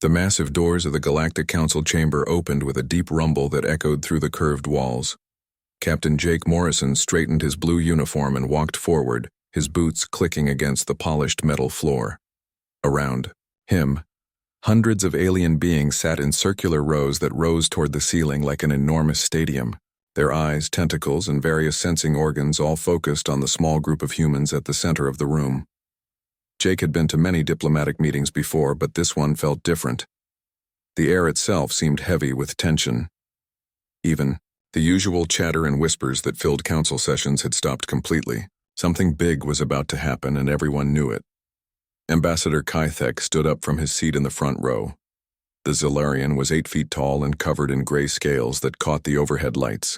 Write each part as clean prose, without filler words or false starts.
The massive doors of the Galactic Council chamber opened with a deep rumble that echoed through the curved walls. Captain Jake Morrison straightened his blue uniform and walked forward, his boots clicking against the polished metal floor. Around him, hundreds of alien beings sat in circular rows that rose toward the ceiling like an enormous stadium, their eyes, tentacles, and various sensing organs all focused on the small group of humans at the center of the room. Jake had been to many diplomatic meetings before, but this one felt different. The air itself seemed heavy with tension. Even the usual chatter and whispers that filled council sessions had stopped completely. Something big was about to happen, and everyone knew it. Ambassador Kythek stood up from his seat in the front row. The Zilarian was 8 feet tall and covered in gray scales that caught the overhead lights.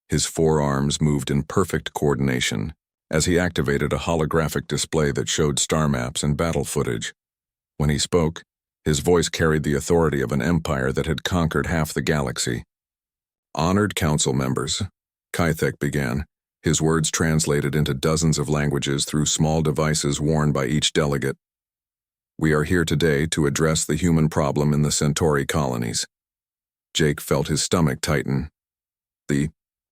His forearms moved in perfect coordination as he activated a holographic display that showed star maps and battle footage. When he spoke, his voice carried the authority of an empire that had conquered half the galaxy. "Honored council members," Kythek began, his words translated into dozens of languages through small devices worn by each delegate. "We are here today to address the human problem in the Centauri colonies." Jake felt his stomach tighten. The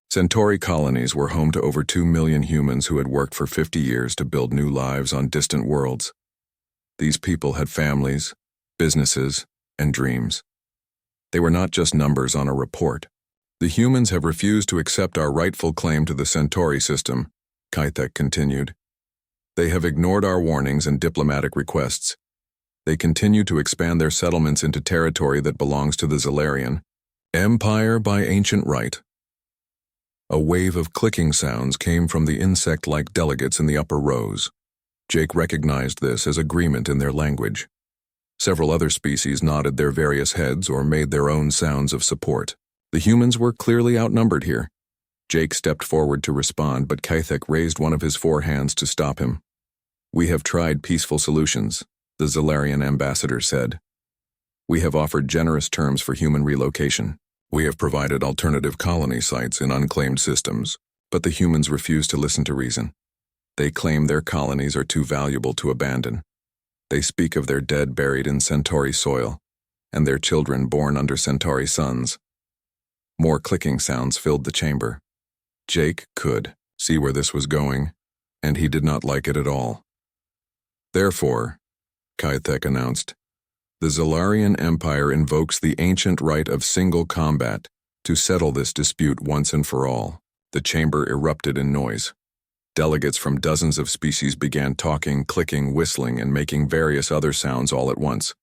Centauri colonies were home to over 2 million humans who had worked for 50 years to build new lives on distant worlds. These people had families, businesses, and dreams. They were not just numbers on a report. "The humans have refused to accept our rightful claim to the Centauri system," Kythek continued. "They have ignored our warnings and diplomatic requests. They continue to expand their settlements into territory that belongs to the Zilarian Empire by ancient right." A wave of clicking sounds came from the insect-like delegates in the upper rows. Jake recognized this as agreement in their language. Several other species nodded their various heads or made their own sounds of support. The humans were clearly outnumbered here. Jake stepped forward to respond, but Kythek raised one of his 4 hands to stop him. "We have tried peaceful solutions," the Zilarian ambassador said. "We have offered generous terms for human relocation. We have provided alternative colony sites in unclaimed systems, but the humans refuse to listen to reason. They claim their colonies are too valuable to abandon. They speak of their dead buried in Centauri soil, and their children born under Centauri suns." More clicking sounds filled the chamber. Jake could see where this was going, and he did not like it at all. "Therefore," Kythek announced, "the Zilarian Empire invokes the ancient right of single combat to settle this dispute once and for all." The chamber erupted in noise. Delegates from dozens of species began talking, clicking, whistling, and making various other sounds all at once.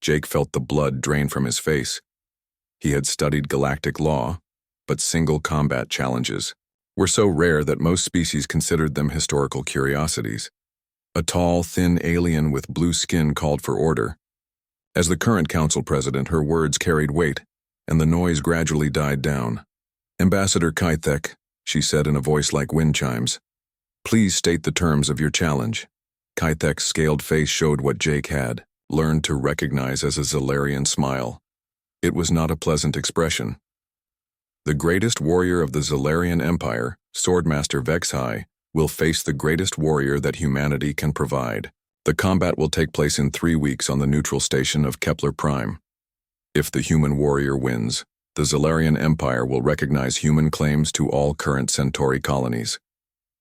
Jake felt the blood drain from his face. He had studied galactic law, but single combat challenges were so rare that most species considered them historical curiosities. A tall, thin alien with blue skin called for order. As the current council president, her words carried weight, and the noise gradually died down. "Ambassador Kythek," she said in a voice like wind chimes, "please state the terms of your challenge." Kythek's scaled face showed what Jake had learned to recognize as a Zilarian smile. It was not a pleasant expression. "The greatest warrior of the Zilarian Empire, Swordmaster Vexhai, will face the greatest warrior that humanity can provide. The combat will take place in 3 weeks on the neutral station of Kepler Prime. If the human warrior wins, the Zilarian Empire will recognize human claims to all current Centauri colonies.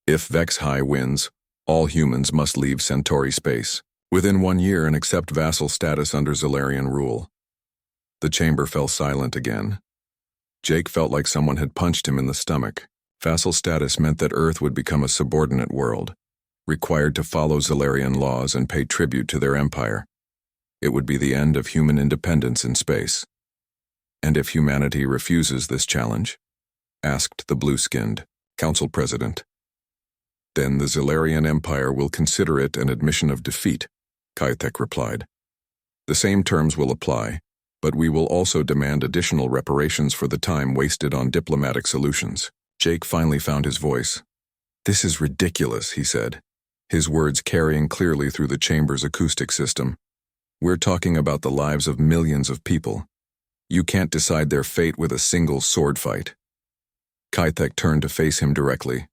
If Vexhai wins, all humans must leave Centauri space within 1 year and accept vassal status under Zilarian rule." The chamber fell silent again. Jake felt like someone had punched him in the stomach. Vassal status meant that Earth would become a subordinate world, required to follow Zilarian laws and pay tribute to their empire. It would be the end of human independence in space. "And if humanity refuses this challenge?" asked the blue-skinned council president. "Then the Zilarian Empire will consider it an admission of defeat," Kythek replied. "The same terms will apply, but we will also demand additional reparations for the time wasted on diplomatic solutions." Jake finally found his voice. "This is ridiculous," he said, his words carrying clearly through the chamber's acoustic system. "We're talking about the lives of millions of people. You can't decide their fate with a single sword fight." Kythek turned to face him directly.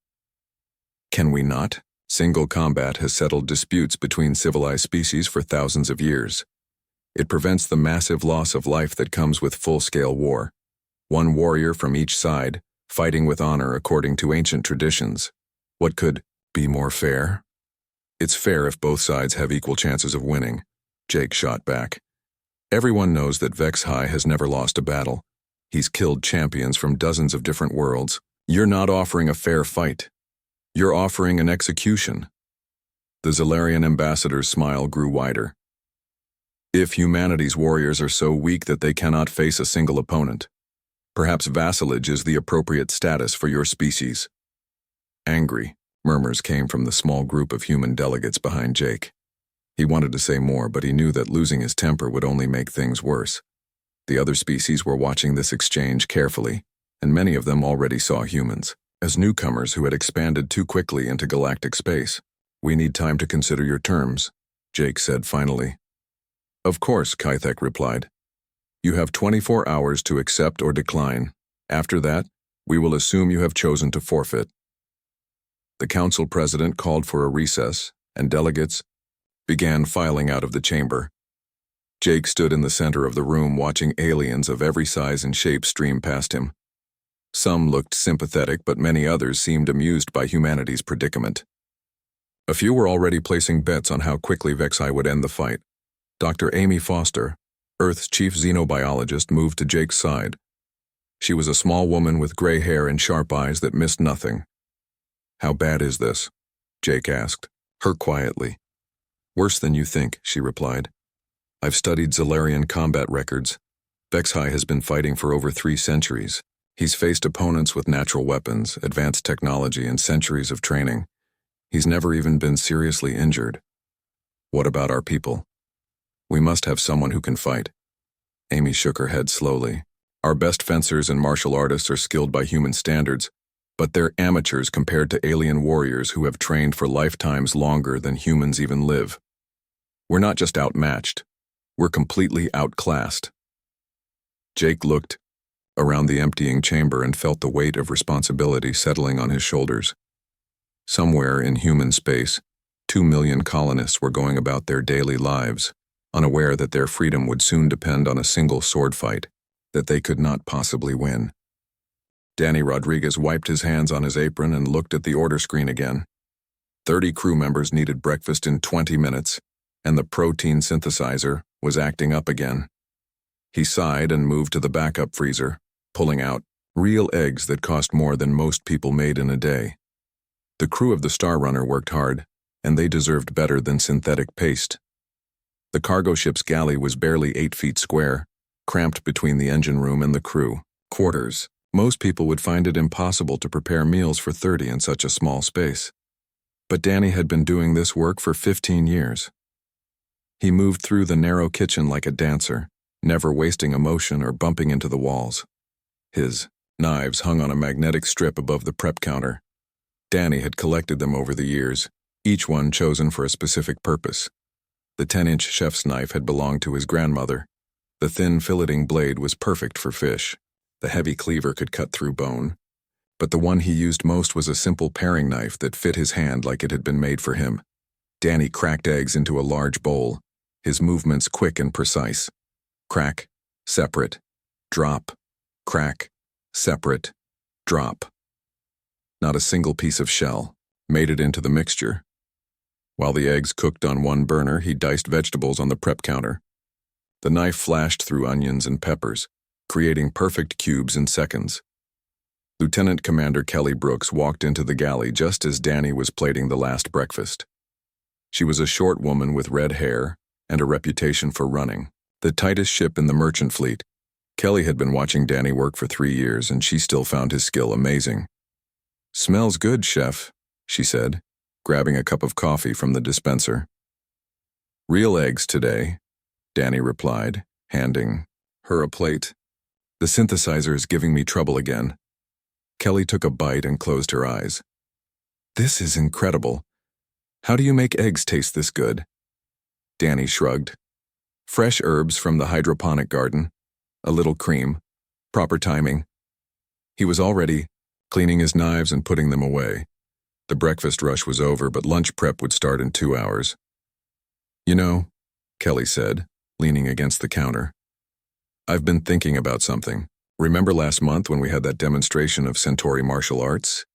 "Can we not? Single combat has settled disputes between civilized species for thousands of years. It prevents the massive loss of life that comes with full-scale war. One warrior from each side, fighting with honor according to ancient traditions. What could be more fair? It's fair if both sides have equal chances of winning, Jake shot back. Everyone knows that Vex High has never lost a battle. He's killed champions from dozens of different worlds. You're not offering a fair fight. You're offering an execution. The Zalarian ambassador's smile grew wider. If humanity's warriors are so weak that they cannot face a single opponent, perhaps vassalage is the appropriate status for your species. Angry murmurs came from the small group of human delegates behind Jake. He wanted to say more, but he knew that losing his temper would only make things worse. The other species were watching this exchange carefully, and many of them already saw humans as newcomers who had expanded too quickly into galactic space. We need time to consider your terms, Jake said finally. Of course, Kythek replied. You have 24 hours to accept or decline. After that, we will assume you have chosen to forfeit. The council president called for a recess, and delegates began filing out of the chamber. Jake stood in the center of the room watching aliens of every size and shape stream past him. Some looked sympathetic, but many others seemed amused by humanity's predicament. A few were already placing bets on how quickly Vexi would end the fight. Dr. Amy Foster, Earth's chief xenobiologist, moved to Jake's side. She was a small woman with gray hair and sharp eyes that missed nothing. How bad is this? Jake asked, her quietly. Worse than you think, she replied. I've studied Zalarian combat records. Vexi has been fighting for over 3 centuries. He's faced opponents with natural weapons, advanced technology, and centuries of training. He's never even been seriously injured. What about our people? We must have someone who can fight. Amy shook her head slowly. Our best fencers and martial artists are skilled by human standards, but they're amateurs compared to alien warriors who have trained for lifetimes longer than humans even live. We're not just outmatched. We're completely outclassed. Jake looked around the emptying chamber and felt the weight of responsibility settling on his shoulders. Somewhere in human space, 2 million colonists were going about their daily lives, unaware that their freedom would soon depend on a single sword fight that they could not possibly win. Danny Rodriguez wiped his hands on his apron and looked at the order screen again. 30 crew members needed breakfast in 20 minutes, and the protein synthesizer was acting up again. He sighed and moved to the backup freezer, pulling out real eggs that cost more than most people made in a day. The crew of the Star Runner worked hard, and they deserved better than synthetic paste. The cargo ship's galley was barely 8 feet square, cramped between the engine room and the crew quarters. Most people would find it impossible to prepare meals for 30 in such a small space. But Danny had been doing this work for 15 years. He moved through the narrow kitchen like a dancer, never wasting a motion or bumping into the walls. His knives hung on a magnetic strip above the prep counter. Danny had collected them over the years, each one chosen for a specific purpose. The 10-inch chef's knife had belonged to his grandmother. The thin filleting blade was perfect for fish. The heavy cleaver could cut through bone. But the one he used most was a simple paring knife that fit his hand like it had been made for him. Danny cracked eggs into a large bowl, his movements quick and precise. Crack, separate, drop, crack, separate, drop. Not a single piece of shell made it into the mixture. While the eggs cooked on one burner, he diced vegetables on the prep counter. The knife flashed through onions and peppers, creating perfect cubes in seconds. Lieutenant Commander Kelly Brooks walked into the galley just as Danny was plating the last breakfast. She was a short woman with red hair and a reputation for running the tightest ship in the merchant fleet. Kelly had been watching Danny work for 3 years, and she still found his skill amazing. "Smells good, chef," she said, grabbing a cup of coffee from the dispenser. "Real eggs today," Danny replied, handing her a plate. "The synthesizer is giving me trouble again." Kelly took a bite and closed her eyes. "This is incredible. How do you make eggs taste this good?" Danny shrugged. "Fresh herbs from the hydroponic garden, a little cream, proper timing." He was already cleaning his knives and putting them away. The breakfast rush was over, but lunch prep would start in 2 hours. "You know," Kelly said, leaning against the counter. "I've been thinking about something. Remember last month when we had that demonstration of Centauri martial arts?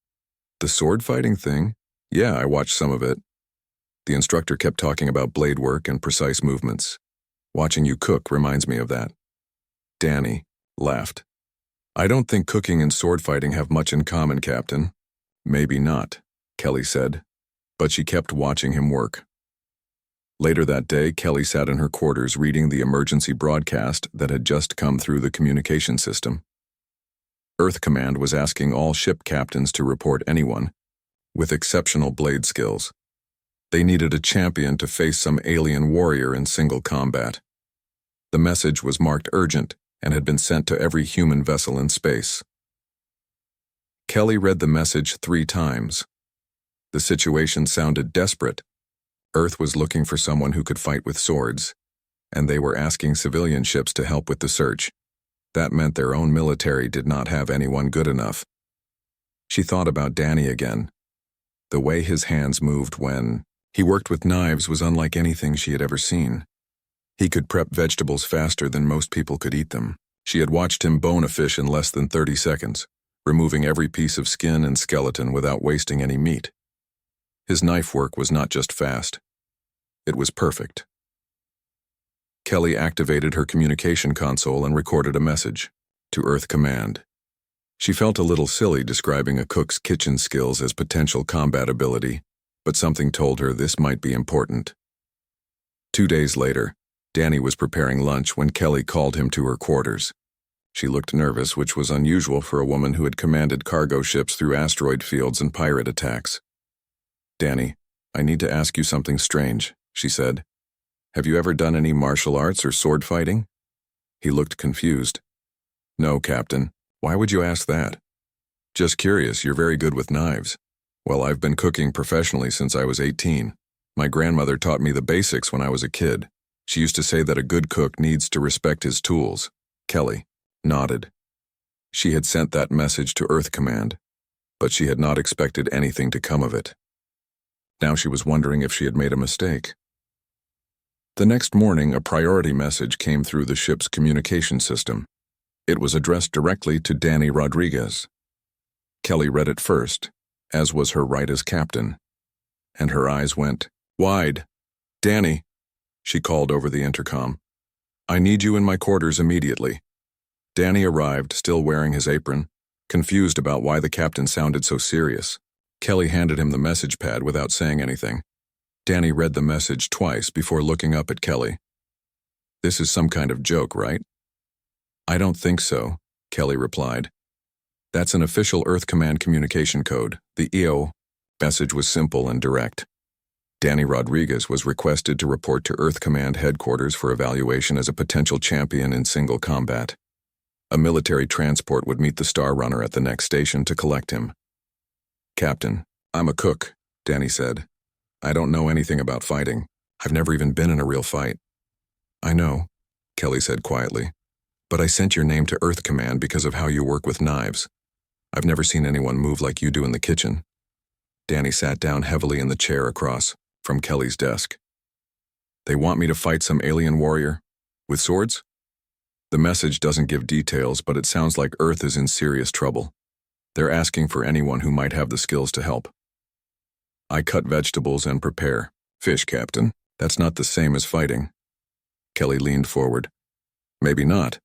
The sword fighting thing? Yeah, I watched some of it. The instructor kept talking about blade work and precise movements. Watching you cook reminds me of that." Danny laughed. "I don't think cooking and sword fighting have much in common, Captain." "Maybe not," Kelly said, but she kept watching him work. Later that day, Kelly sat in her quarters reading the emergency broadcast that had just come through the communication system. Earth Command was asking all ship captains to report anyone with exceptional blade skills. They needed a champion to face some alien warrior in single combat. The message was marked urgent and had been sent to every human vessel in space. Kelly read the message 3 times. The situation sounded desperate. Earth was looking for someone who could fight with swords, and they were asking civilian ships to help with the search. That meant their own military did not have anyone good enough. She thought about Danny again. The way his hands moved when he worked with knives was unlike anything she had ever seen. He could prep vegetables faster than most people could eat them. She had watched him bone a fish in less than 30 seconds, removing every piece of skin and skeleton without wasting any meat. His knife work was not just fast. It was perfect. Kelly activated her communication console and recorded a message to Earth Command. She felt a little silly describing a cook's kitchen skills as potential combat ability, but something told her this might be important. 2 days later, Danny was preparing lunch when Kelly called him to her quarters. She looked nervous, which was unusual for a woman who had commanded cargo ships through asteroid fields and pirate attacks. "Danny, I need to ask you something strange," she said. "Have you ever done any martial arts or sword fighting?" He looked confused. "No, Captain. Why would you ask that?" "Just curious, you're very good with knives." "Well, I've been cooking professionally since I was 18. My grandmother taught me the basics when I was a kid. She used to say that a good cook needs to respect his tools." Kelly nodded. She had sent that message to Earth Command, but she had not expected anything to come of it. Now she was wondering if she had made a mistake. The next morning, a priority message came through the ship's communication system. It was addressed directly to Danny Rodriguez. Kelly read it first, as was her right as captain, and her eyes went wide. "Danny," she called over the intercom. "I need you in my quarters immediately." Danny arrived, still wearing his apron, confused about why the captain sounded so serious. Kelly handed him the message pad without saying anything. Danny read the message twice before looking up at Kelly. "This is some kind of joke, right?" "I don't think so," Kelly replied. "That's an official Earth Command communication code. The EO message was simple and direct. Danny Rodriguez was requested to report to Earth Command headquarters for evaluation as a potential champion in single combat. A military transport would meet the Star Runner at the next station to collect him." "Captain, I'm a cook," Danny said. "I don't know anything about fighting. I've never even been in a real fight." "I know," Kelly said quietly, "but I sent your name to Earth Command because of how you work with knives. I've never seen anyone move like you do in the kitchen." Danny sat down heavily in the chair across from Kelly's desk. "They want me to fight some alien warrior? With swords?" "The message doesn't give details, but it sounds like Earth is in serious trouble. They're asking for anyone who might have the skills to help." "I cut vegetables and prepare fish, Captain. That's not the same as fighting." Kelly leaned forward. "Maybe not,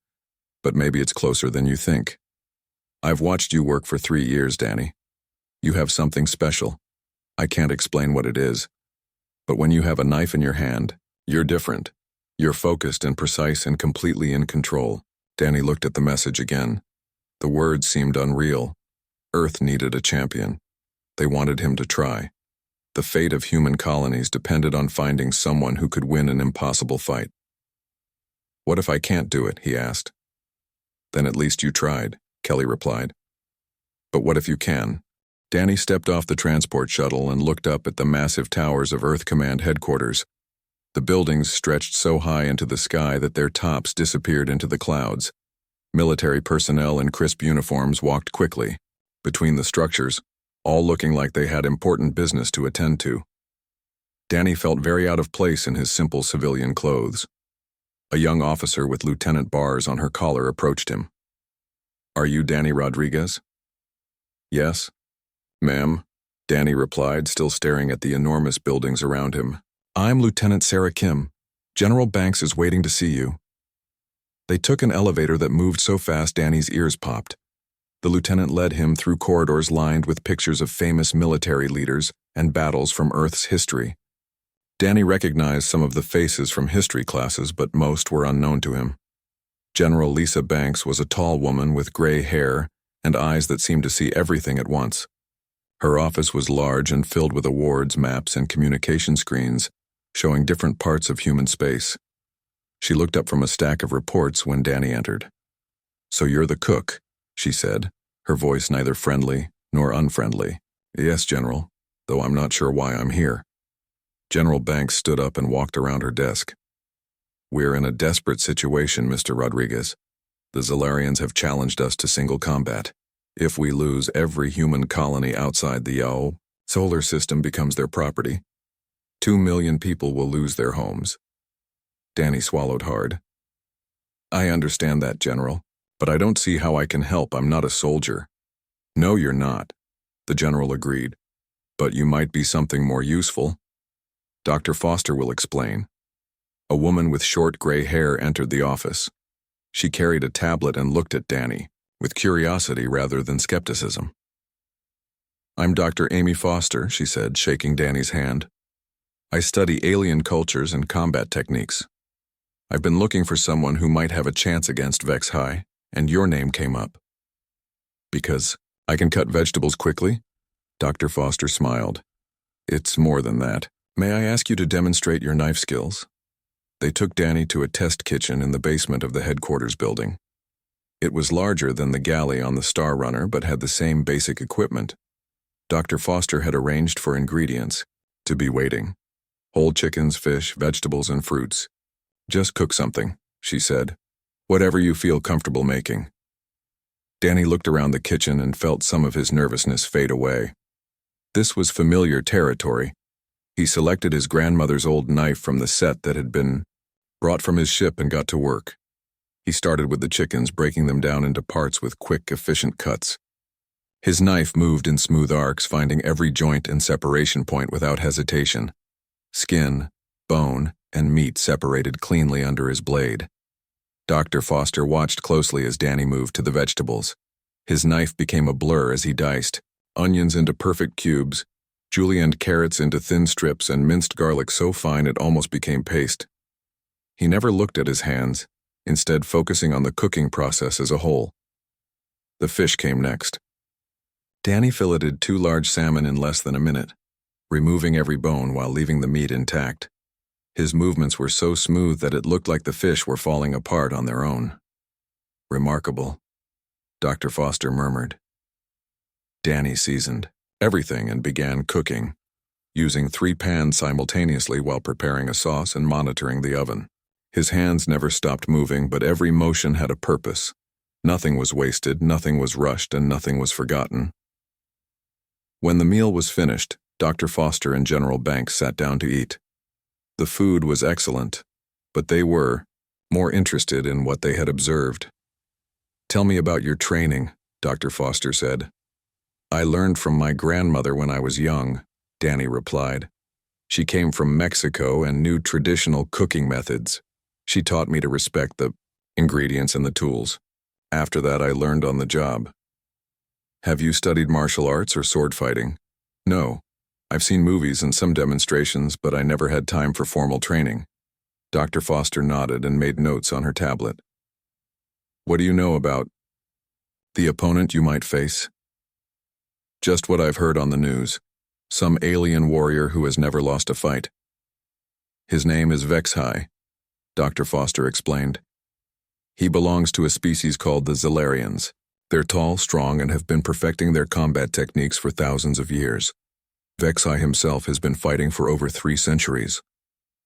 but maybe it's closer than you think. I've watched you work for 3 years, Danny. You have something special. I can't explain what it is, but when you have a knife in your hand, you're different. You're focused and precise and completely in control." Danny looked at the message again. The words seemed unreal. Earth needed a champion. They wanted him to try. The fate of human colonies depended on finding someone who could win an impossible fight. "What if I can't do it?" he asked. "Then at least you tried," Kelly replied. "But what if you can?" Danny stepped off the transport shuttle and looked up at the massive towers of Earth Command headquarters. The buildings stretched so high into the sky that their tops disappeared into the clouds. Military personnel in crisp uniforms walked quickly between the structures, all looking like they had important business to attend to. Danny felt very out of place in his simple civilian clothes. A young officer with lieutenant bars on her collar approached him. "Are you Danny Rodriguez?" "Yes, ma'am," Danny replied, still staring at the enormous buildings around him. "I'm Lieutenant Sarah Kim. General Banks is waiting to see you." They took an elevator that moved so fast Danny's ears popped. The lieutenant led him through corridors lined with pictures of famous military leaders and battles from Earth's history. Danny recognized some of the faces from history classes, but most were unknown to him. General Lisa Banks was a tall woman with gray hair and eyes that seemed to see everything at once. Her office was large and filled with awards, maps, and communication screens, showing different parts of human space. She looked up from a stack of reports when Danny entered. "So you're the cook," she said, her voice neither friendly nor unfriendly. "Yes, General, though I'm not sure why I'm here." General Banks stood up and walked around her desk. "We're in a desperate situation, Mr. Rodriguez. The Zalarians have challenged us to single combat. If we lose, every human colony outside the Yao solar system becomes their property. 2 million people will lose their homes." Danny swallowed hard. "I understand that, General, but I don't see how I can help. I'm not a soldier." "No, you're not," the general agreed. "But you might be something more useful. Dr. Foster will explain." A woman with short gray hair entered the office. She carried a tablet and looked at Danny, with curiosity rather than skepticism. "I'm Dr. Amy Foster," she said, shaking Danny's hand. "I study alien cultures and combat techniques. I've been looking for someone who might have a chance against Vex High, and your name came up." "Because I can cut vegetables quickly?" Dr. Foster smiled. "It's more than that. May I ask you to demonstrate your knife skills?" They took Danny to a test kitchen in the basement of the headquarters building. It was larger than the galley on the Star Runner but had the same basic equipment. Dr. Foster had arranged for ingredients to be waiting: whole chickens, fish, vegetables, and fruits. "Just cook something," she said. "Whatever you feel comfortable making." Danny looked around the kitchen and felt some of his nervousness fade away. This was familiar territory. He selected his grandmother's old knife from the set that had been brought from his ship and got to work. He started with the chickens, breaking them down into parts with quick, efficient cuts. His knife moved in smooth arcs, finding every joint and separation point without hesitation. Skin, bone, and meat separated cleanly under his blade. Dr. Foster watched closely as Danny moved to the vegetables. His knife became a blur as he diced onions into perfect cubes, julienned carrots into thin strips, and minced garlic so fine it almost became paste. He never looked at his hands, instead focusing on the cooking process as a whole. The fish came next. Danny filleted 2 large salmon in less than a minute, removing every bone while leaving the meat intact. His movements were so smooth that it looked like the fish were falling apart on their own. "Remarkable," Dr. Foster murmured. Danny seasoned everything and began cooking, using 3 pans simultaneously while preparing a sauce and monitoring the oven. His hands never stopped moving, but every motion had a purpose. Nothing was wasted, nothing was rushed, and nothing was forgotten. When the meal was finished, Dr. Foster and General Banks sat down to eat. The food was excellent, but they were more interested in what they had observed. "Tell me about your training," Dr. Foster said. "I learned from my grandmother when I was young," Danny replied. "She came from Mexico and knew traditional cooking methods. She taught me to respect the ingredients and the tools. After that, I learned on the job." "Have you studied martial arts or sword fighting?" "No. I've seen movies and some demonstrations, but I never had time for formal training." Dr. Foster nodded and made notes on her tablet. "What do you know about the opponent you might face?" "Just what I've heard on the news. Some alien warrior who has never lost a fight. His name is Vex High," Dr. Foster explained. "He belongs to a species called the Zalarians. They're tall, strong, and have been perfecting their combat techniques for thousands of years. Vex High himself has been fighting for over 3 centuries.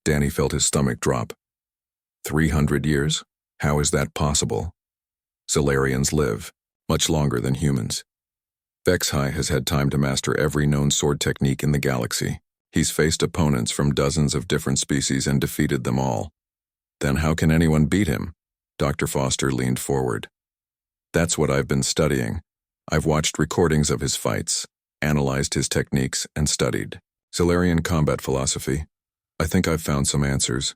Danny felt his stomach drop. 300 years? How is that possible? Zalarians live much longer than humans. Vex High has had time to master every known sword technique in the galaxy. He's faced opponents from dozens of different species and defeated them all. Then how can anyone beat him? Dr. Foster leaned forward. That's what I've been studying. I've watched recordings of his fights, analyzed his techniques, and studied Zellerian combat philosophy. I think I've found some answers.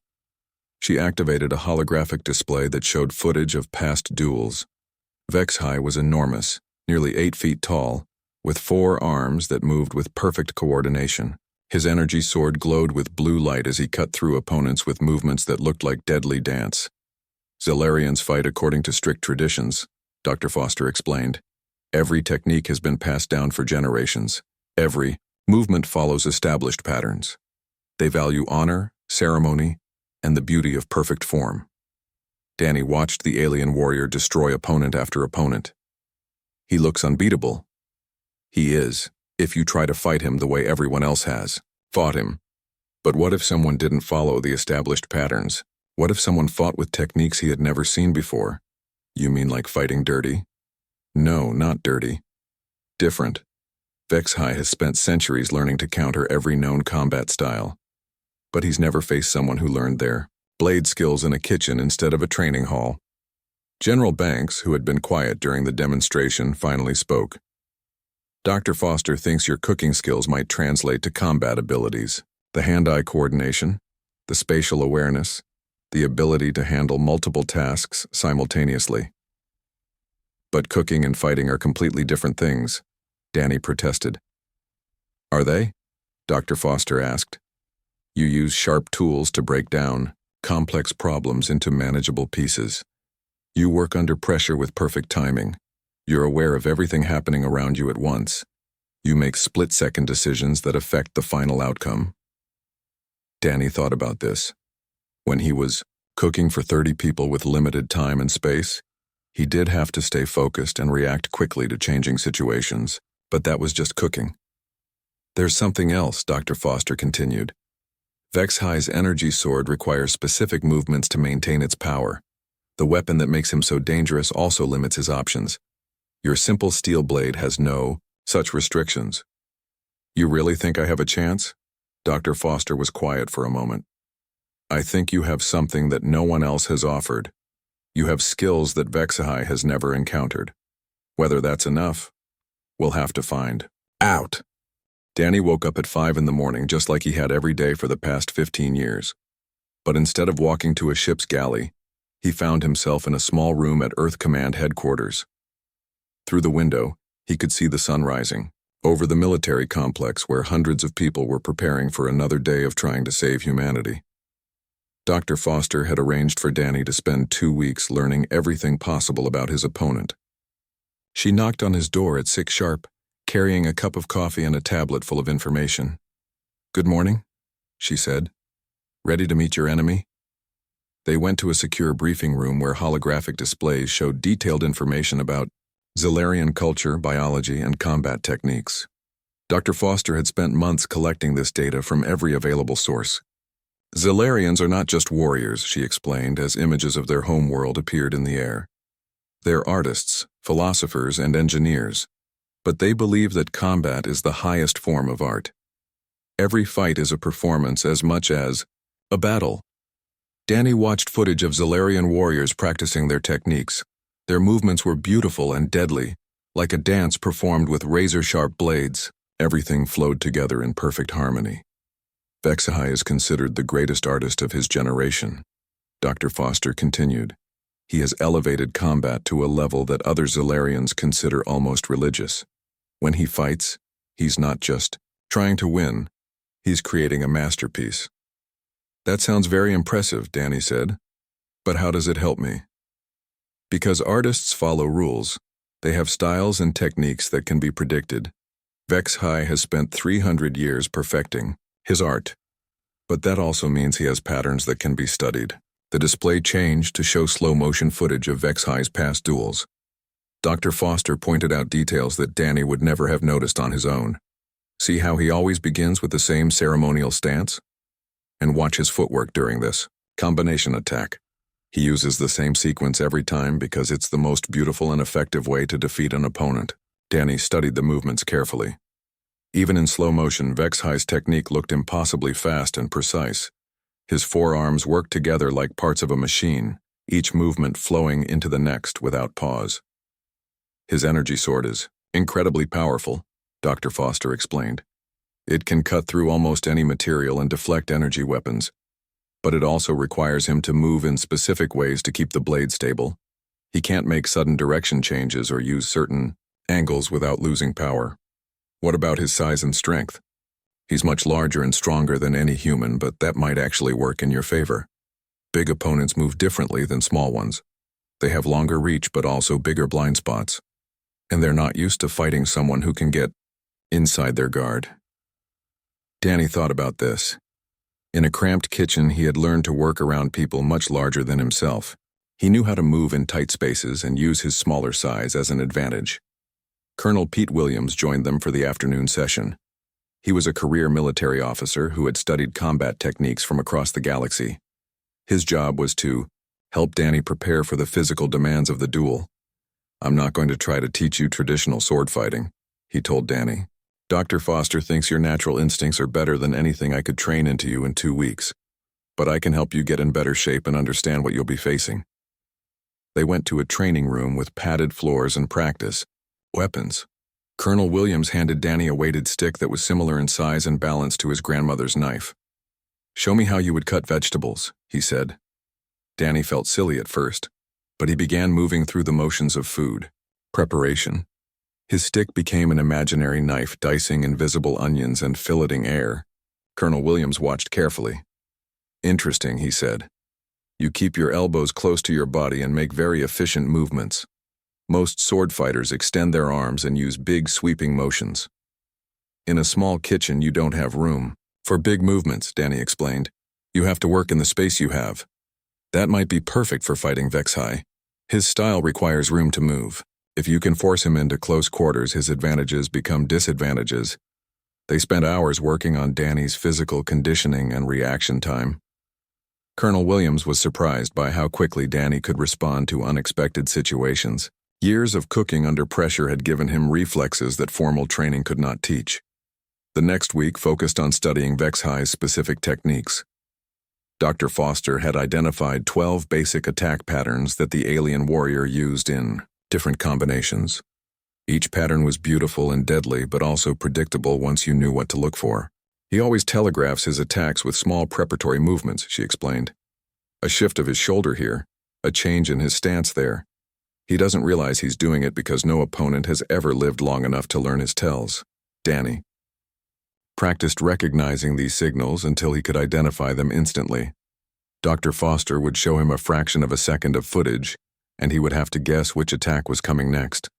She activated a holographic display that showed footage of past duels. HFY was enormous, nearly 8 feet tall, with 4 arms that moved with perfect coordination. His energy sword glowed with blue light as he cut through opponents with movements that looked like deadly dance. Zellerians fight according to strict traditions, Dr. Foster explained. Every technique has been passed down for generations. Every movement follows established patterns. They value honor, ceremony, and the beauty of perfect form. Danny watched the alien warrior destroy opponent after opponent. He looks unbeatable. He is, if you try to fight him the way everyone else has fought him. But what if someone didn't follow the established patterns? What if someone fought with techniques he had never seen before? You mean like fighting dirty? No, not dirty. Different. HFY has spent centuries learning to counter every known combat style. But he's never faced someone who learned their blade skills in a kitchen instead of a training hall. General Banks, who had been quiet during the demonstration, finally spoke. Dr. Foster thinks your cooking skills might translate to combat abilities. The hand-eye coordination, the spatial awareness, the ability to handle multiple tasks simultaneously. But cooking and fighting are completely different things, Danny protested. Are they? Dr. Foster asked. You use sharp tools to break down complex problems into manageable pieces. You work under pressure with perfect timing. You're aware of everything happening around you at once. You make split-second decisions that affect the final outcome. Danny thought about this. When he was cooking for 30 people with limited time and space, he did have to stay focused and react quickly to changing situations, but that was just cooking. There's something else, Dr. Foster continued. HFY's energy sword requires specific movements to maintain its power. The weapon that makes him so dangerous also limits his options. Your simple steel blade has no such restrictions. You really think I have a chance? Dr. Foster was quiet for a moment. I think you have something that no one else has offered. You have skills that HFY has never encountered. Whether that's enough, we'll have to find out. Danny woke up at 5 in the morning just like he had every day for the past 15 years. But instead of walking to a ship's galley, he found himself in a small room at Earth Command headquarters. Through the window, he could see the sun rising, over the military complex where hundreds of people were preparing for another day of trying to save humanity. Dr. Foster had arranged for Danny to spend 2 weeks learning everything possible about his opponent. She knocked on his door at 6 sharp, carrying a cup of coffee and a tablet full of information. Good morning, she said. Ready to meet your enemy? They went to a secure briefing room where holographic displays showed detailed information about Zellerian culture, biology, and combat techniques. Dr. Foster had spent months collecting this data from every available source. Zellerians are not just warriors, she explained as images of their homeworld appeared in the air. They're artists, philosophers, and engineers. But they believe that combat is the highest form of art. Every fight is a performance as much as a battle. Danny watched footage of Zellerian warriors practicing their techniques. Their movements were beautiful and deadly, like a dance performed with razor-sharp blades. Everything flowed together in perfect harmony. HFY is considered the greatest artist of his generation. Dr. Foster continued. He has elevated combat to a level that other Zellerians consider almost religious. When he fights, he's not just trying to win, he's creating a masterpiece. That sounds very impressive, Danny said. But how does it help me? Because artists follow rules. They have styles and techniques that can be predicted. HFY has spent 300 years perfecting his art. But that also means he has patterns that can be studied. The display changed to show slow-motion footage of HFY's past duels. Dr. Foster pointed out details that Danny would never have noticed on his own. See how he always begins with the same ceremonial stance? And watch his footwork during this combination attack. He uses the same sequence every time because it's the most beautiful and effective way to defeat an opponent. Danny studied the movements carefully. Even in slow motion, HFY's technique looked impossibly fast and precise. His forearms worked together like parts of a machine, each movement flowing into the next without pause. His energy sword is incredibly powerful, Dr. Foster explained. It can cut through almost any material and deflect energy weapons, but it also requires him to move in specific ways to keep the blade stable. He can't make sudden direction changes or use certain angles without losing power. What about his size and strength? He's much larger and stronger than any human, but that might actually work in your favor. Big opponents move differently than small ones. They have longer reach but also bigger blind spots. And they're not used to fighting someone who can get inside their guard. Danny thought about this. In a cramped kitchen, he had learned to work around people much larger than himself. He knew how to move in tight spaces and use his smaller size as an advantage. Colonel Pete Williams joined them for the afternoon session. He was a career military officer who had studied combat techniques from across the galaxy. His job was to help Danny prepare for the physical demands of the duel. "I'm not going to try to teach you traditional sword fighting," he told Danny. "Dr. Foster thinks your natural instincts are better than anything I could train into you in 2 weeks. But I can help you get in better shape and understand what you'll be facing." They went to a training room with padded floors and practice weapons. Colonel Williams handed Danny a weighted stick that was similar in size and balance to his grandmother's knife. "Show me how you would cut vegetables," he said. Danny felt silly at first, but he began moving through the motions of food preparation. His stick became an imaginary knife, dicing invisible onions and filleting air. Colonel Williams watched carefully. "Interesting," he said. "You keep your elbows close to your body and make very efficient movements. Most sword fighters extend their arms and use big sweeping motions. In a small kitchen, you don't have room for big movements," Danny explained. "You have to work in the space you have. That might be perfect for fighting Vexhai. His style requires room to move. If you can force him into close quarters, his advantages become disadvantages." They spent hours working on Danny's physical conditioning and reaction time. Colonel Williams was surprised by how quickly Danny could respond to unexpected situations. Years of cooking under pressure had given him reflexes that formal training could not teach. The next week focused on studying Vexhai's specific techniques. Dr. Foster had identified 12 basic attack patterns that the alien warrior used in different combinations. Each pattern was beautiful and deadly, but also predictable once you knew what to look for. "He always telegraphs his attacks with small preparatory movements," she explained. "A shift of his shoulder here, a change in his stance there. He doesn't realize he's doing it because no opponent has ever lived long enough to learn his tells." Danny practiced recognizing these signals until he could identify them instantly. Dr. Foster would show him a fraction of a second of footage, and he would have to guess which attack was coming next.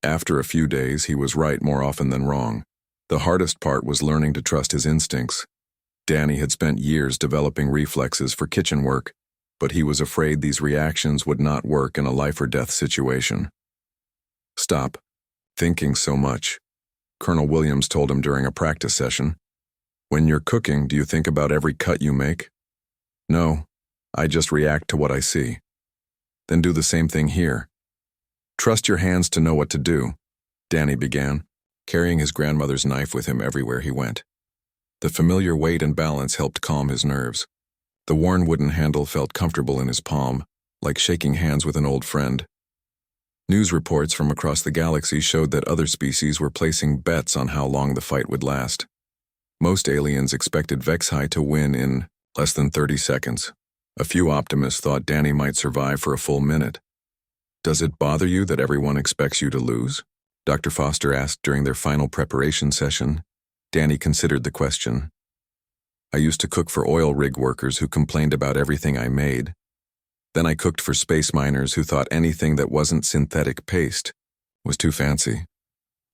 After a few days, he was right more often than wrong. The hardest part was learning to trust his instincts. Danny had spent years developing reflexes for kitchen work, but he was afraid these reactions would not work in a life-or-death situation. "Stop thinking so much," Colonel Williams told him during a practice session. "When you're cooking, do you think about every cut you make?" "No, I just react to what I see." "Then do the same thing here. Trust your hands to know what to do," Danny began, carrying his grandmother's knife with him everywhere he went. The familiar weight and balance helped calm his nerves. The worn wooden handle felt comfortable in his palm, like shaking hands with an old friend. News reports from across the galaxy showed that other species were placing bets on how long the fight would last. Most aliens expected Vexhai to win in less than 30 seconds. A few optimists thought Danny might survive for a full minute. "Does it bother you that everyone expects you to lose?" Dr. Foster asked during their final preparation session. Danny considered the question. "I used to cook for oil rig workers who complained about everything I made. Then I cooked for space miners who thought anything that wasn't synthetic paste was too fancy.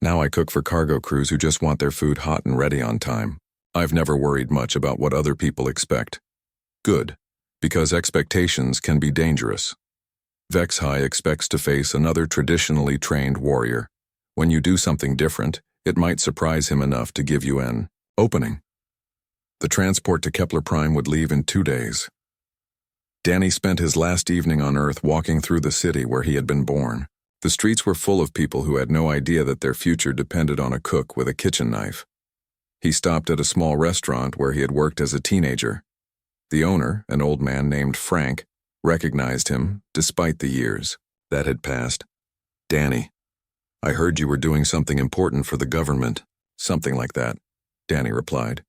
Now I cook for cargo crews who just want their food hot and ready on time. I've never worried much about what other people expect." "Good, because expectations can be dangerous. Vexhai expects to face another traditionally trained warrior. When you do something different, it might surprise him enough to give you an opening." The transport to Kepler Prime would leave in 2 days. Danny spent his last evening on Earth walking through the city where he had been born. The streets were full of people who had no idea that their future depended on a cook with a kitchen knife. He stopped at a small restaurant where he had worked as a teenager. The owner, an old man named Frank, recognized him despite the years that had passed. "Danny, I heard you were doing something important for the government." "Something like that," Danny replied.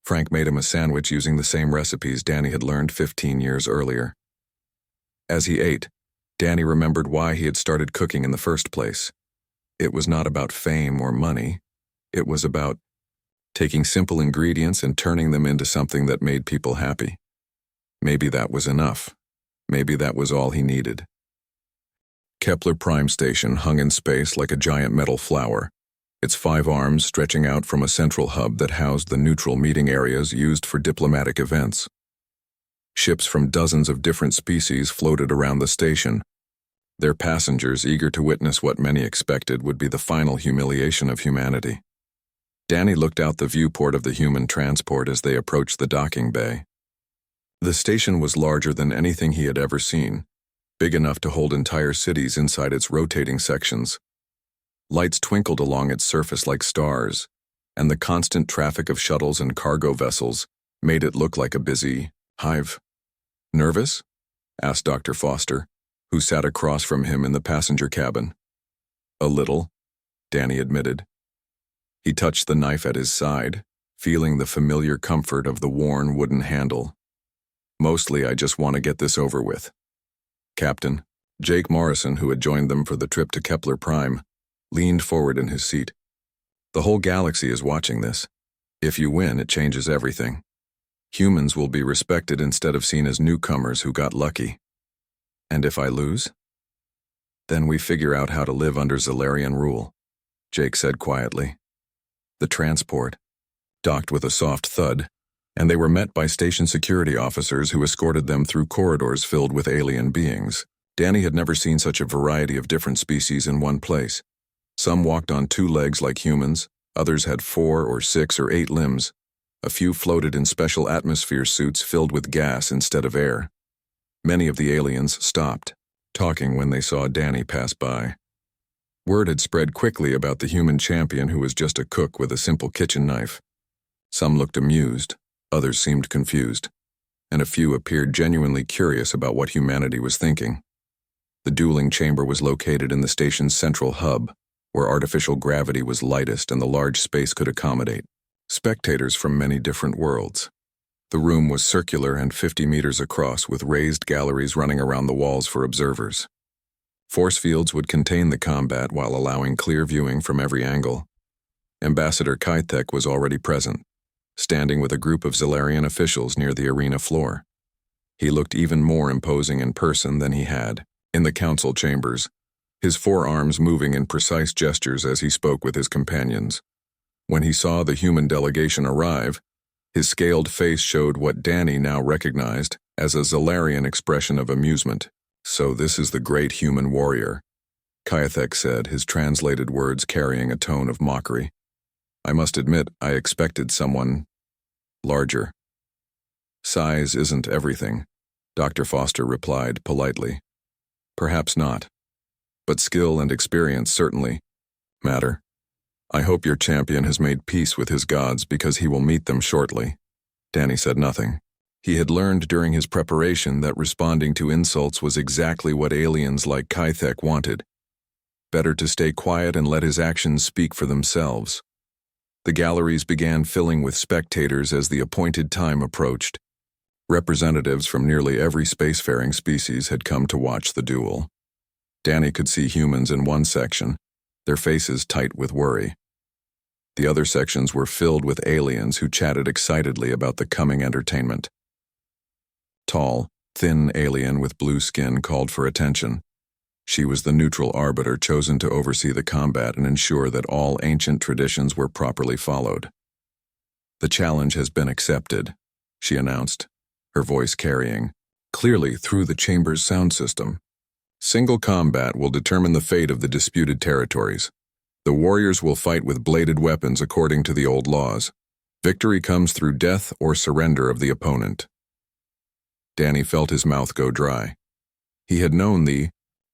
Frank made him a sandwich using the same recipes Danny had learned 15 years earlier. As he ate, Danny remembered why he had started cooking in the first place. It was not about fame or money. It was about taking simple ingredients and turning them into something that made people happy. Maybe that was enough. Maybe that was all he needed. Kepler Prime Station hung in space like a giant metal flower, its 5 arms stretching out from a central hub that housed the neutral meeting areas used for diplomatic events. Ships from dozens of different species floated around the station, their passengers eager to witness what many expected would be the final humiliation of humanity. Danny looked out the viewport of the human transport as they approached the docking bay. The station was larger than anything he had ever seen, big enough to hold entire cities inside its rotating sections. Lights twinkled along its surface like stars, and the constant traffic of shuttles and cargo vessels made it look like a busy hive. "Nervous?" asked Dr. Foster, who sat across from him in the passenger cabin. "A little," Danny admitted. He touched the knife at his side, feeling the familiar comfort of the worn wooden handle. "Mostly I just want to get this over with." Captain Jake Morrison, who had joined them for the trip to Kepler Prime, leaned forward in his seat. "The whole galaxy is watching this. If you win, it changes everything. Humans will be respected instead of seen as newcomers who got lucky. And if I lose? Then we figure out how to live under Zalarian rule," Jake said quietly. The transport docked with a soft thud, and they were met by station security officers who escorted them through corridors filled with alien beings. Danny had never seen such a variety of different species in one place. Some walked on 2 legs like humans, others had 4 or 6 or 8 limbs. A few floated in special atmosphere suits filled with gas instead of air. Many of the aliens stopped, talking when they saw Danny pass by. Word had spread quickly about the human champion who was just a cook with a simple kitchen knife. Some looked amused, others seemed confused, and a few appeared genuinely curious about what humanity was thinking. The dueling chamber was located in the station's central hub, where artificial gravity was lightest and the large space could accommodate spectators from many different worlds. The room was circular and 50 meters across, with raised galleries running around the walls for observers. Force fields would contain the combat while allowing clear viewing from every angle. Ambassador Kaithek was already present, standing with a group of Zalarian officials near the arena floor. He looked even more imposing in person than he had in the council chambers, his 4 arms moving in precise gestures as he spoke with his companions. When he saw the human delegation arrive, his scaled face showed what Danny now recognized as a Zalarian expression of amusement. "So this is the great human warrior," Kaithek said, his translated words carrying a tone of mockery. "I must admit, I expected someone larger." "Size isn't everything," Dr. Foster replied politely. "Perhaps not, but skill and experience certainly matter. I hope your champion has made peace with his gods, because he will meet them shortly." Danny said nothing. He had learned during his preparation that responding to insults was exactly what aliens like Kaithek wanted. Better to stay quiet and let his actions speak for themselves. The galleries began filling with spectators as the appointed time approached. Representatives from nearly every spacefaring species had come to watch the duel. Danny could see humans in one section, their faces tight with worry. The other sections were filled with aliens who chatted excitedly about the coming entertainment. Tall, thin alien with blue skin called for attention. She was the neutral arbiter chosen to oversee the combat and ensure that all ancient traditions were properly followed. "The challenge has been accepted," she announced, her voice carrying clearly through the chamber's sound system. "Single combat will determine the fate of the disputed territories. The warriors will fight with bladed weapons according to the old laws. Victory comes through death or surrender of the opponent." Danny felt his mouth go dry. He had known the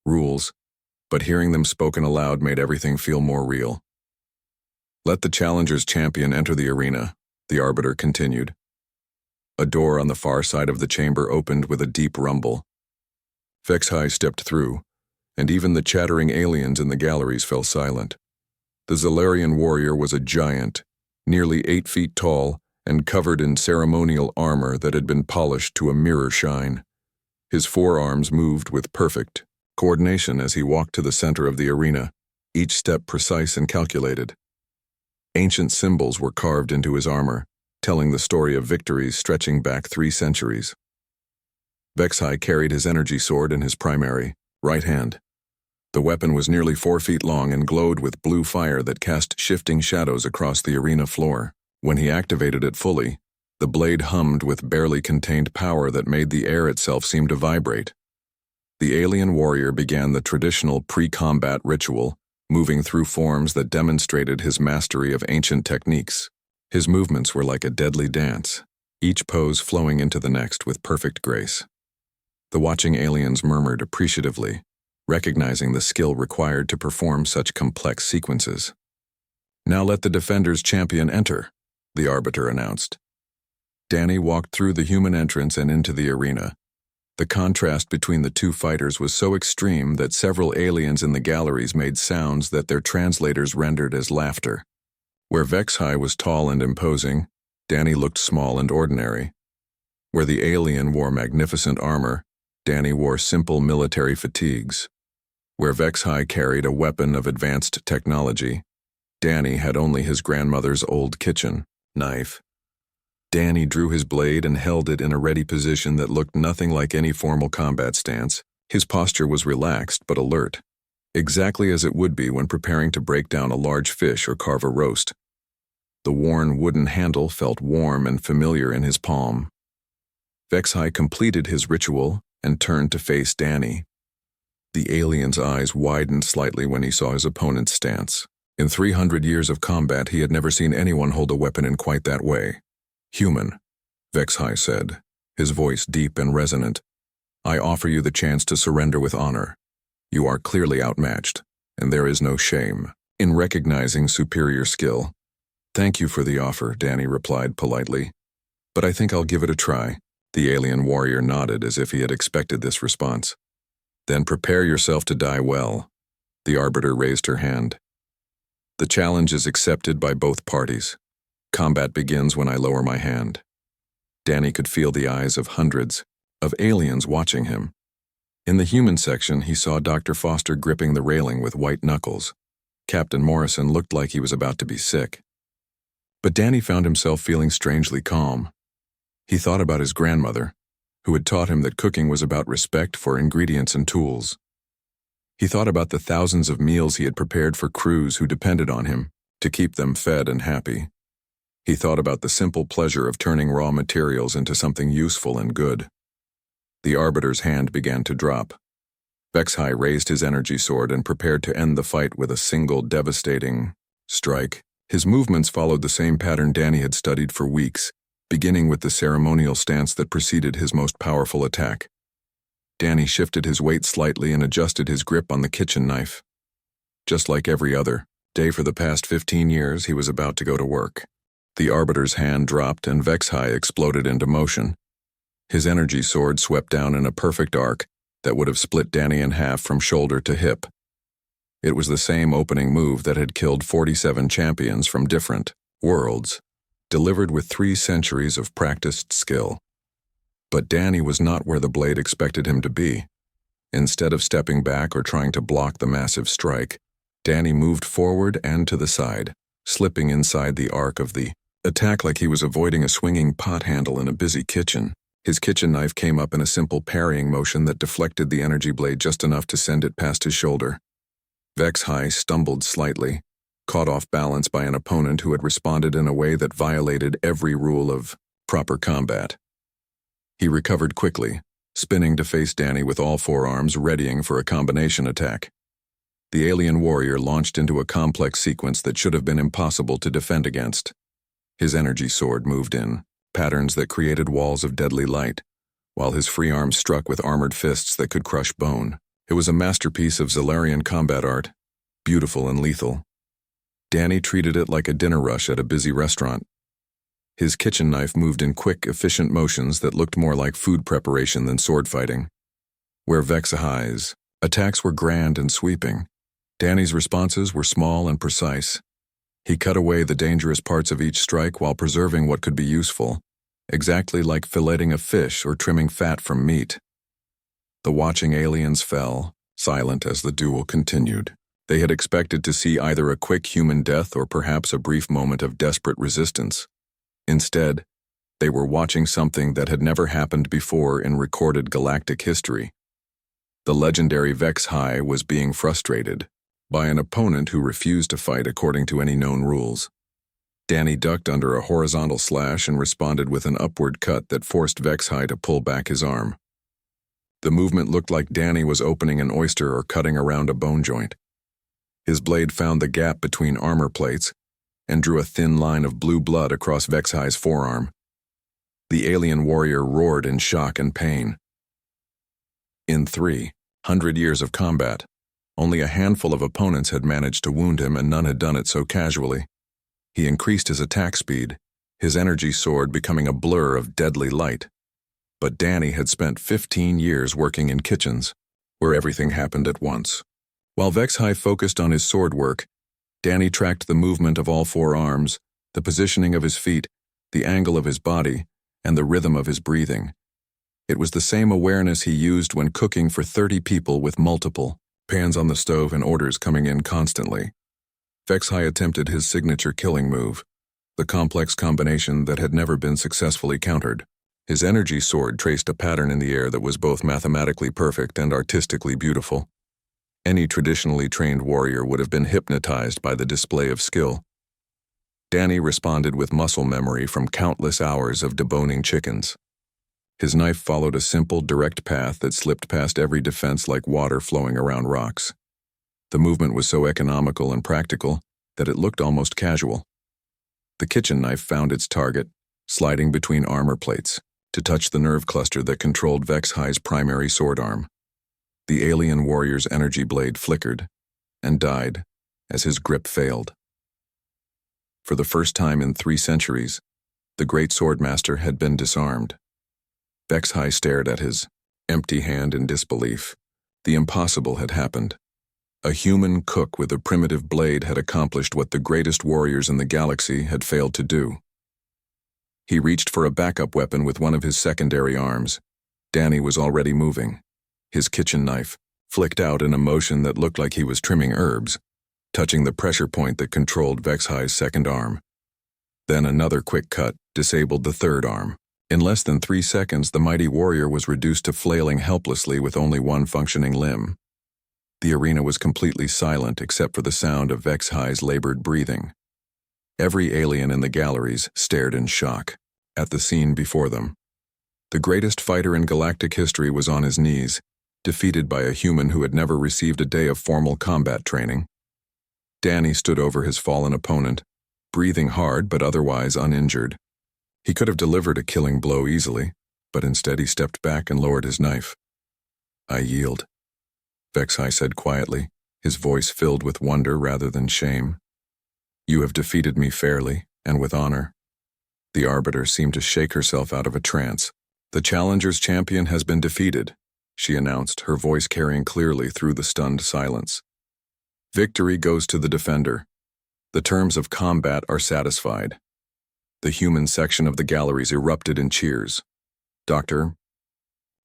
rules, but hearing them spoken aloud made everything feel more real. "Let the challenger's champion enter the arena," the arbiter continued. A door on the far side of the chamber opened with a deep rumble. Vexhai stepped through, and even the chattering aliens in the galleries fell silent. The Zalarian warrior was a giant, nearly 8 feet tall, and covered in ceremonial armor that had been polished to a mirror shine. His forearms moved with perfect coordination as he walked to the center of the arena, each step precise and calculated. Ancient symbols were carved into his armor, telling the story of victories stretching back 3 centuries. Vexhai carried his energy sword in his primary, right hand. The weapon was nearly 4 feet long and glowed with blue fire that cast shifting shadows across the arena floor. When he activated it fully, the blade hummed with barely contained power that made the air itself seem to vibrate. The alien warrior began the traditional pre-combat ritual, moving through forms that demonstrated his mastery of ancient techniques. His movements were like a deadly dance, each pose flowing into the next with perfect grace. The watching aliens murmured appreciatively, recognizing the skill required to perform such complex sequences. "Now let the Defender's champion enter," the Arbiter announced. Danny walked through the human entrance and into the arena. The contrast between the two fighters was so extreme that several aliens in the galleries made sounds that their translators rendered as laughter. Where Vexhai was tall and imposing, Danny looked small and ordinary. Where the alien wore magnificent armor, Danny wore simple military fatigues. Where Vexhai carried a weapon of advanced technology, Danny had only his grandmother's old kitchen knife. Danny drew his blade and held it in a ready position that looked nothing like any formal combat stance. His posture was relaxed but alert, exactly as it would be when preparing to break down a large fish or carve a roast. The worn wooden handle felt warm and familiar in his palm. Vexhai completed his ritual and turned to face Danny. The alien's eyes widened slightly when he saw his opponent's stance. In 300 years of combat, he had never seen anyone hold a weapon in quite that way. "Human," Vexhai said, his voice deep and resonant. "I offer you the chance to surrender with honor. You are clearly outmatched, and there is no shame in recognizing superior skill." "Thank you for the offer," Danny replied politely. "But I think I'll give it a try." The alien warrior nodded as if he had expected this response. "Then prepare yourself to die well." The Arbiter raised her hand. "The challenge is accepted by both parties. Combat begins when I lower my hand." Danny could feel the eyes of hundreds of aliens watching him. In the human section, he saw Dr. Foster gripping the railing with white knuckles. Captain Morrison looked like he was about to be sick. But Danny found himself feeling strangely calm. He thought about his grandmother, who had taught him that cooking was about respect for ingredients and tools. He thought about the thousands of meals he had prepared for crews who depended on him to keep them fed and happy. He thought about the simple pleasure of turning raw materials into something useful and good. The Arbiter's hand began to drop. Vexhai raised his energy sword and prepared to end the fight with a single devastating strike. His movements followed the same pattern Danny had studied for weeks, beginning with the ceremonial stance that preceded his most powerful attack. Danny shifted his weight slightly and adjusted his grip on the kitchen knife. Just like every other day for the past 15 years, he was about to go to work. The Arbiter's hand dropped and Vexhai exploded into motion. His energy sword swept down in a perfect arc that would have split Danny in half from shoulder to hip. It was the same opening move that had killed 47 champions from different worlds, delivered with 3 centuries of practiced skill. But Danny was not where the blade expected him to be. Instead of stepping back or trying to block the massive strike, Danny moved forward and to the side, slipping inside the arc of the attack like he was avoiding a swinging pot handle in a busy kitchen. His kitchen knife came up in a simple parrying motion that deflected the energy blade just enough to send it past his shoulder. Vexhai stumbled slightly, caught off balance by an opponent who had responded in a way that violated every rule of proper combat. He recovered quickly, spinning to face Danny with all forearms readying for a combination attack. The alien warrior launched into a complex sequence that should have been impossible to defend against. His energy sword moved in, patterns that created walls of deadly light, while his free arm struck with armored fists that could crush bone. It was a masterpiece of Zalarian combat art, beautiful and lethal. Danny treated it like a dinner rush at a busy restaurant. His kitchen knife moved in quick, efficient motions that looked more like food preparation than sword fighting. Where HFY's attacks were grand and sweeping, Danny's responses were small and precise. He cut away the dangerous parts of each strike while preserving what could be useful, exactly like filleting a fish or trimming fat from meat. The watching aliens fell, silent as the duel continued. They had expected to see either a quick human death or perhaps a brief moment of desperate resistance. Instead, they were watching something that had never happened before in recorded galactic history. The legendary HFY was being frustrated by an opponent who refused to fight according to any known rules. Danny ducked under a horizontal slash and responded with an upward cut that forced HFY to pull back his arm. The movement looked like Danny was opening an oyster or cutting around a bone joint. His blade found the gap between armor plates and drew a thin line of blue blood across HFY's forearm. The alien warrior roared in shock and pain. In 300 years of combat, only a handful of opponents had managed to wound him, and none had done it so casually. He increased his attack speed, his energy soared, becoming a blur of deadly light. But Danny had spent 15 years working in kitchens, where everything happened at once. While HFY focused on his sword work, Danny tracked the movement of all four arms, the positioning of his feet, the angle of his body, and the rhythm of his breathing. It was the same awareness he used when cooking for 30 people with multiple pans on the stove and orders coming in constantly. HFY attempted his signature killing move, the complex combination that had never been successfully countered. His energy sword traced a pattern in the air that was both mathematically perfect and artistically beautiful. Any traditionally trained warrior would have been hypnotized by the display of skill. Danny responded with muscle memory from countless hours of deboning chickens. His knife followed a simple, direct path that slipped past every defense like water flowing around rocks. The movement was so economical and practical that it looked almost casual. The kitchen knife found its target, sliding between armor plates, to touch the nerve cluster that controlled HFY's primary sword arm. The alien warrior's energy blade flickered and died as his grip failed. For the first time in 3 centuries, the great swordmaster had been disarmed. HFY stared at his empty hand in disbelief. The impossible had happened. A human cook with a primitive blade had accomplished what the greatest warriors in the galaxy had failed to do. He reached for a backup weapon with one of his secondary arms. Danny was already moving. His kitchen knife flicked out in a motion that looked like he was trimming herbs, touching the pressure point that controlled HFY's second arm. Then another quick cut disabled the third arm. In less than 3 seconds, the mighty warrior was reduced to flailing helplessly with only one functioning limb. The arena was completely silent except for the sound of HFY's labored breathing. Every alien in the galleries stared in shock at the scene before them. The greatest fighter in galactic history was on his knees, defeated by a human who had never received a day of formal combat training. Danny stood over his fallen opponent, breathing hard but otherwise uninjured. He could have delivered a killing blow easily, but instead he stepped back and lowered his knife. "I yield," HFY said quietly, his voice filled with wonder rather than shame. "You have defeated me fairly and with honor." The arbiter seemed to shake herself out of a trance. "The challenger's champion has been defeated," she announced, her voice carrying clearly through the stunned silence. "Victory goes to the defender. The terms of combat are satisfied." The human section of the galleries erupted in cheers. Dr.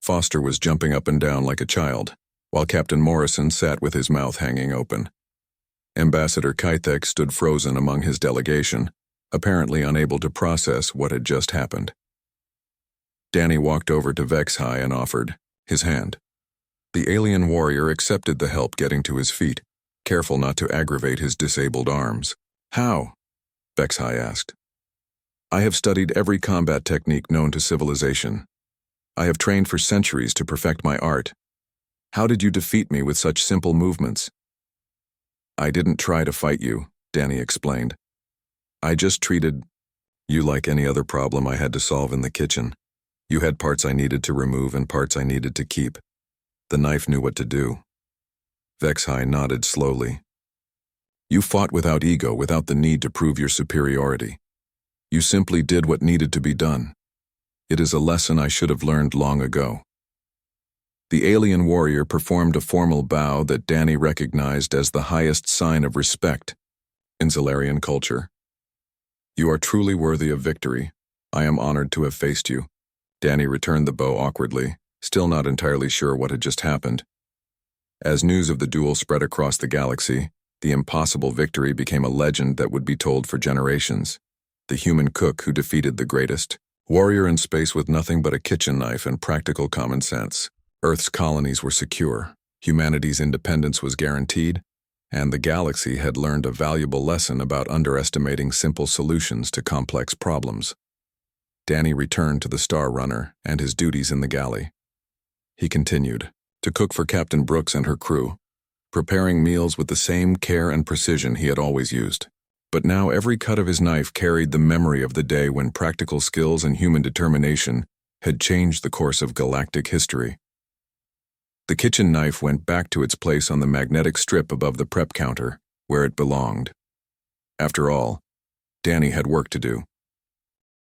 Foster was jumping up and down like a child, while Captain Morrison sat with his mouth hanging open. Ambassador Kythek stood frozen among his delegation, apparently unable to process what had just happened. Danny walked over to HFY and offered his hand. The alien warrior accepted the help getting to his feet, careful not to aggravate his disabled arms. "How?" HFY asked. "I have studied every combat technique known to civilization. I have trained for centuries to perfect my art. How did you defeat me with such simple movements?" "I didn't try to fight you," Danny explained. "I just treated you like any other problem I had to solve in the kitchen. You had parts I needed to remove and parts I needed to keep. The knife knew what to do." HFY nodded slowly. "You fought without ego, without the need to prove your superiority. You simply did what needed to be done. It is a lesson I should have learned long ago." The alien warrior performed a formal bow that Danny recognized as the highest sign of respect in Zalarian culture. "You are truly worthy of victory. I am honored to have faced you." Danny returned the bow awkwardly, still not entirely sure what had just happened. As news of the duel spread across the galaxy, the impossible victory became a legend that would be told for generations. The human cook who defeated the greatest warrior in space with nothing but a kitchen knife and practical common sense. Earth's colonies were secure, humanity's independence was guaranteed, and the galaxy had learned a valuable lesson about underestimating simple solutions to complex problems. Danny returned to the Star Runner and his duties in the galley. He continued to cook for Captain Brooks and her crew, preparing meals with the same care and precision he had always used. But now every cut of his knife carried the memory of the day when practical skills and human determination had changed the course of galactic history. The kitchen knife went back to its place on the magnetic strip above the prep counter, where it belonged. After all, Danny had work to do.